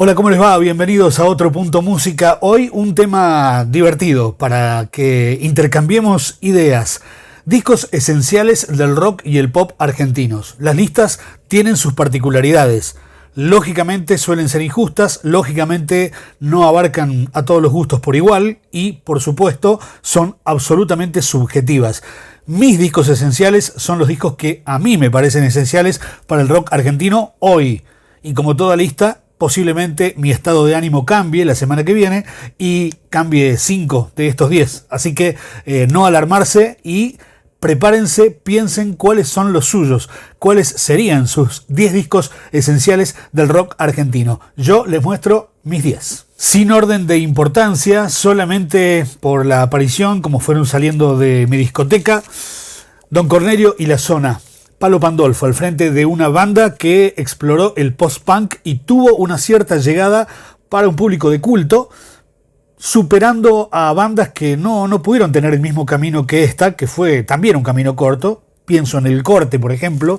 Hola, ¿cómo les va? Bienvenidos a otro Punto Música. Hoy un tema divertido para que intercambiemos ideas. Discos esenciales del rock y el pop argentinos. Las listas tienen sus particularidades. Lógicamente suelen ser injustas, lógicamente no abarcan a todos los gustos por igual y, por supuesto, son absolutamente subjetivas. Mis discos esenciales son los discos que a mí me parecen esenciales para el rock argentino hoy. Y como toda lista, posiblemente mi estado de ánimo cambie la semana que viene y cambie 5 de estos 10. Así que no alarmarse y prepárense, piensen cuáles son los suyos, cuáles serían sus 10 discos esenciales del rock argentino. Yo les muestro mis 10. Sin orden de importancia, solamente por la aparición, como fueron saliendo de mi discoteca, Don Cornelio y La Zona. Palo Pandolfo al frente de una banda que exploró el post-punk y tuvo una cierta llegada para un público de culto, superando a bandas que no pudieron tener el mismo camino que esta, que fue también un camino corto. Pienso en El Corte, por ejemplo,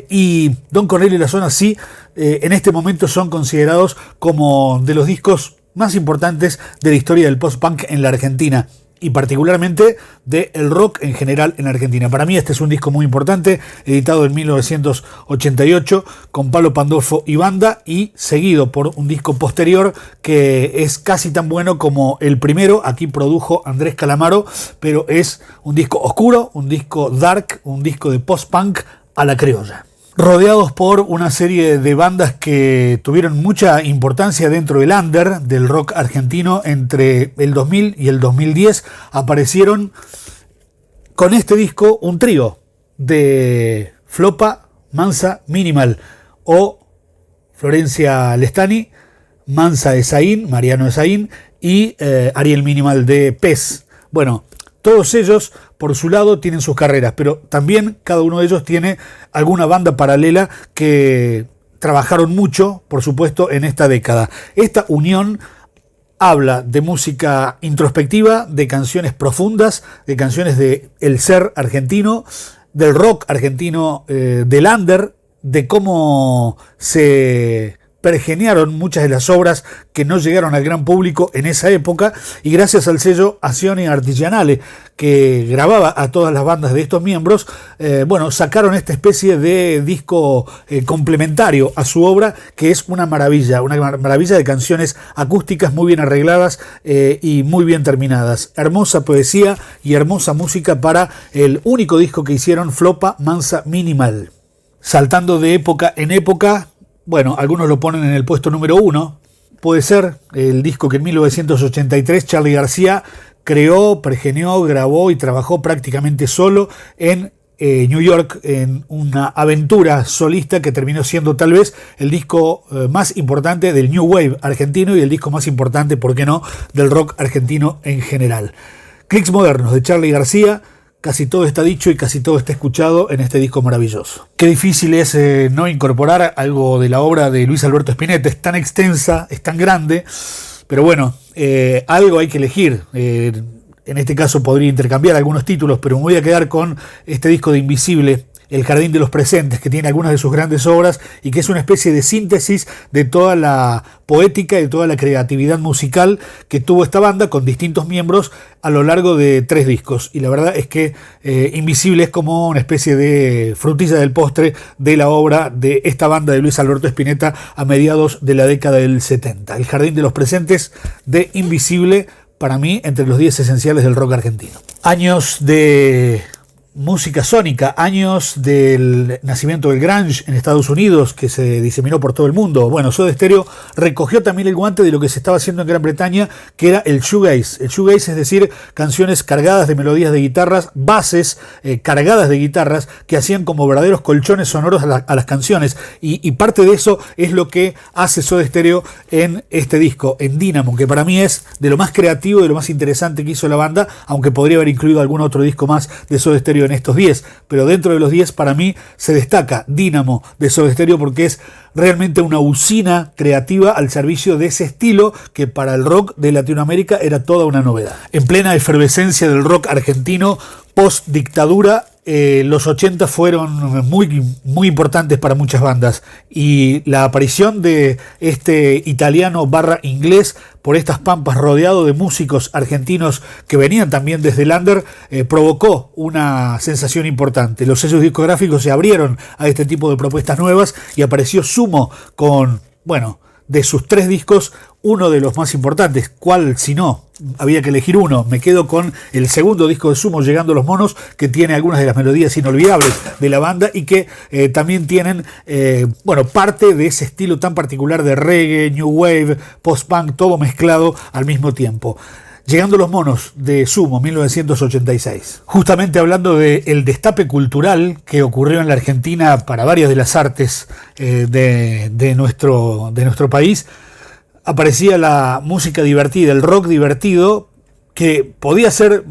y Don Cornelio y La Zona sí, en este momento son considerados como de los discos más importantes de la historia del post-punk en la Argentina, y particularmente del rock en general en Argentina. Para mí este es un disco muy importante, editado en 1988 con Palo Pandolfo y banda, y seguido por un disco posterior que es casi tan bueno como el primero. Aquí produjo Andrés Calamaro, pero es un disco oscuro, un disco dark, un disco de post-punk a la criolla. Rodeados por una serie de bandas que tuvieron mucha importancia dentro del under del rock argentino entre el 2000 y el 2010, aparecieron con este disco un trío de Flopa, Mansa, Minimal, o Florencia Lestani, Mansa Esaín, Mariano Esaín y Ariel Minimal de Pez. Bueno, todos ellos, por su lado, tienen sus carreras, pero también cada uno de ellos tiene alguna banda paralela que trabajaron mucho, por supuesto, en esta década. Esta unión habla de música introspectiva, de canciones profundas, de canciones de el ser argentino, del rock argentino, del under, de cómo se pergeniaron muchas de las obras que no llegaron al gran público en esa época, y gracias al sello Azioni Artigianale, que grababa a todas las bandas de estos miembros, sacaron esta especie de disco complementario a su obra, que es una maravilla de canciones acústicas muy bien arregladas y muy bien terminadas. Hermosa poesía y hermosa música para el único disco que hicieron, Flopa, Mansa, Minimal. Saltando de época en época, bueno, algunos lo ponen en el puesto número 1. Puede ser el disco que en 1983 Charly García creó, pergenió, grabó y trabajó prácticamente solo en New York, en una aventura solista que terminó siendo tal vez el disco más importante del New Wave argentino y el disco más importante, ¿por qué no?, del rock argentino en general. Clics modernos de Charly García. Casi todo está dicho y casi todo está escuchado en este disco maravilloso. Qué difícil es no incorporar algo de la obra de Luis Alberto Spinetta. Es tan extensa, es tan grande, pero bueno, algo hay que elegir. En este caso podría intercambiar algunos títulos, pero me voy a quedar con este disco de Invisible, El Jardín de los Presentes, que tiene algunas de sus grandes obras y que es una especie de síntesis de toda la poética y de toda la creatividad musical que tuvo esta banda con distintos miembros a lo largo de 3 discos. Y la verdad es que Invisible es como una especie de frutilla del postre de la obra de esta banda de Luis Alberto Spinetta a mediados de la década del 70. El Jardín de los Presentes de Invisible, para mí, entre los 10 esenciales del rock argentino. Años de música sónica, años del nacimiento del grunge en Estados Unidos, que se diseminó por todo el mundo. Bueno, Soda Stereo recogió también el guante de lo que se estaba haciendo en Gran Bretaña, que era el shoegaze. El shoegaze, es decir, canciones cargadas de melodías de guitarras, bases cargadas de guitarras, que hacían como verdaderos colchones sonoros a las canciones. Y parte de eso es lo que hace Soda Stereo en este disco, en Dynamo, que para mí es de lo más creativo, de lo más interesante que hizo la banda, aunque podría haber incluido algún otro disco más de Soda Stereo en estos 10, pero dentro de los 10 para mí se destaca Dynamo de Soda Stereo, porque es realmente una usina creativa al servicio de ese estilo que para el rock de Latinoamérica era toda una novedad. En plena efervescencia del rock argentino post dictadura, los 80 fueron muy importantes para muchas bandas, y la aparición de este italiano barra inglés por estas pampas rodeado de músicos argentinos que venían también desde el under provocó una sensación importante. Los sellos discográficos se abrieron a este tipo de propuestas nuevas y apareció Sumo con, bueno, de sus 3 discos, uno de los más importantes. ¿Cuál si no? Había que elegir uno. Me quedo con el segundo disco de Sumo, Llegando los Monos, que tiene algunas de las melodías inolvidables de la banda y que también tienen parte de ese estilo tan particular de reggae, new wave, post-punk, todo mezclado al mismo tiempo. Llegando los Monos, de Sumo, 1986. Justamente hablando del destape cultural que ocurrió en la Argentina para varias de las artes de nuestro país, aparecía la música divertida, el rock divertido, que podía ser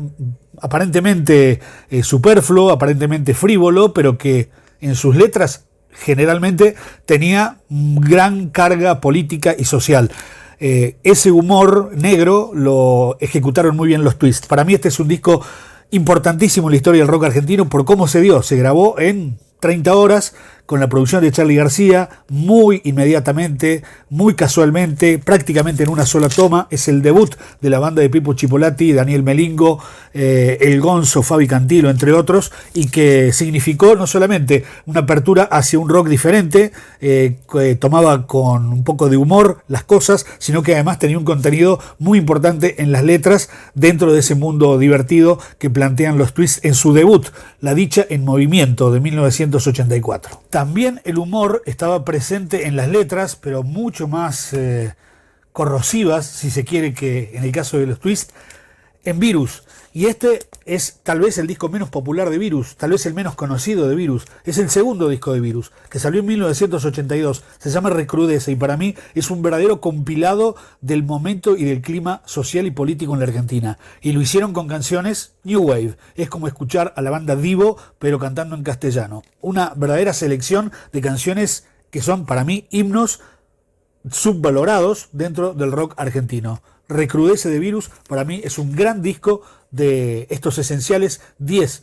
aparentemente superfluo, aparentemente frívolo, pero que en sus letras generalmente tenía gran carga política y social. Ese humor negro lo ejecutaron muy bien los Twists. Para mí este es un disco importantísimo en la historia del rock argentino por cómo se dio. Se grabó en 30 horas con la producción de Charly García, muy inmediatamente, muy casualmente, prácticamente en una sola toma. Es el debut de la banda de Pipo Chipolati, Daniel Melingo, El Gonzo, Fabi Cantilo, entre otros, y que significó no solamente una apertura hacia un rock diferente, que tomaba con un poco de humor las cosas, sino que además tenía un contenido muy importante en las letras dentro de ese mundo divertido que plantean los Twists en su debut, La Dicha en Movimiento, de 1984. También el humor estaba presente en las letras, pero mucho más corrosivas, si se quiere, que en el caso de los Twists, en Virus. Y este es tal vez el disco menos popular de Virus, tal vez el menos conocido de Virus. Es el segundo disco de Virus, que salió en 1982. Se llama Recrudece y para mí es un verdadero compilado del momento y del clima social y político en la Argentina. Y lo hicieron con canciones New Wave. Es como escuchar a la banda Divo, pero cantando en castellano. Una verdadera selección de canciones que son para mí himnos subvalorados dentro del rock argentino. Recrudece de Virus para mí es un gran disco de estos esenciales 10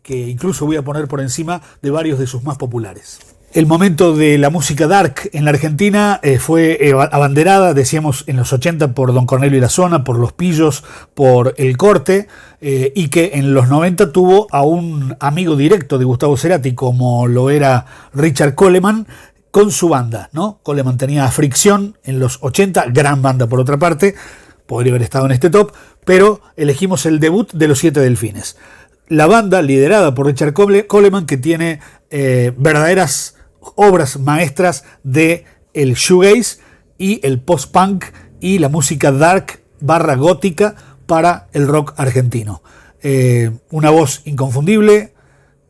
que incluso voy a poner por encima de varios de sus más populares. El momento de la música dark en la Argentina fue abanderada, decíamos, en los 80 por Don Cornelio y la Zona, por Los Pillos, por El Corte, y que en los 90 tuvo a un amigo directo de Gustavo Cerati, como lo era Richard Coleman, con su banda, ¿no? Coleman tenía Fricción en los 80, gran banda por otra parte, podría haber estado en este top, pero elegimos el debut de Los Siete Delfines. La banda liderada por Richard Coleman, que tiene verdaderas obras maestras de el shoegaze y el post-punk y la música dark barra gótica para el rock argentino. Una voz inconfundible,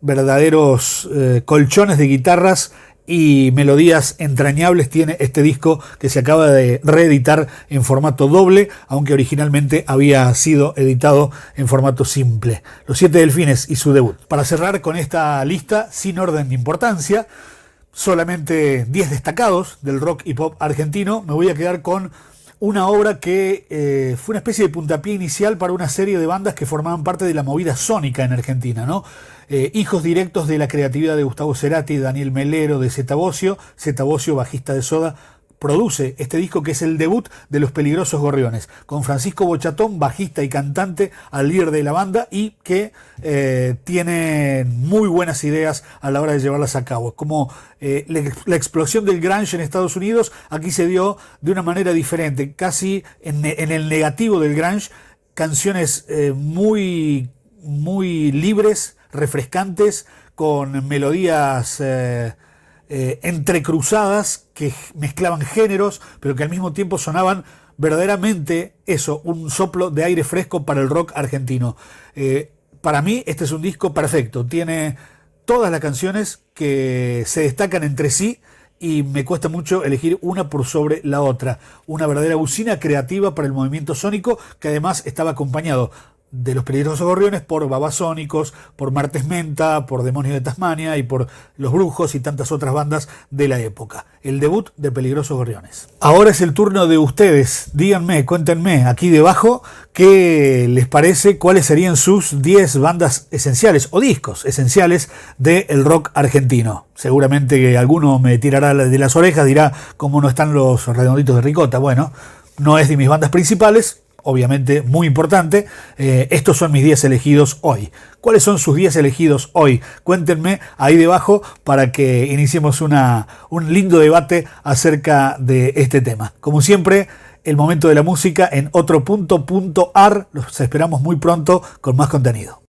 verdaderos colchones de guitarras y melodías entrañables tiene este disco que se acaba de reeditar en formato doble, aunque originalmente había sido editado en formato simple. Los Siete Delfines y su debut. Para cerrar con esta lista, sin orden de importancia, solamente 10 destacados del rock y pop argentino, me voy a quedar con una obra que fue una especie de puntapié inicial para una serie de bandas que formaban parte de la movida sónica en Argentina, ¿no? Hijos directos de la creatividad de Gustavo Cerati, Daniel Melero, de Zeta Bosio, bajista de Soda, produce este disco que es el debut de Los Peligrosos Gorriones, con Francisco Bochatón, bajista y cantante, al líder de la banda, y que tiene muy buenas ideas a la hora de llevarlas a cabo. Como la explosión del grunge en Estados Unidos, aquí se dio de una manera diferente, casi en el negativo del grunge, canciones muy libres, refrescantes, con melodías entrecruzadas que mezclaban géneros, pero que al mismo tiempo sonaban verdaderamente eso, un soplo de aire fresco para el rock argentino. Para mí este es un disco perfecto, tiene todas las canciones que se destacan entre sí y me cuesta mucho elegir una por sobre la otra. Una verdadera usina creativa para el movimiento sónico que además estaba acompañado de Los Peligrosos Gorriones por Babasónicos, por Martes Menta, por Demonios de Tasmania y por Los Brujos y tantas otras bandas de la época. El debut de Peligrosos Gorriones. Ahora es el turno de ustedes. Díganme, cuéntenme aquí debajo qué les parece, cuáles serían sus 10 bandas esenciales o discos esenciales del rock argentino. Seguramente que alguno me tirará de las orejas, dirá cómo no están los Redonditos de Ricota. Bueno, no es de mis bandas principales, obviamente muy importante. Estos son mis 10 elegidos hoy. ¿Cuáles son sus 10 elegidos hoy? Cuéntenme ahí debajo para que iniciemos un lindo debate acerca de este tema. Como siempre, el momento de la música en otro.ar. Los esperamos muy pronto con más contenido.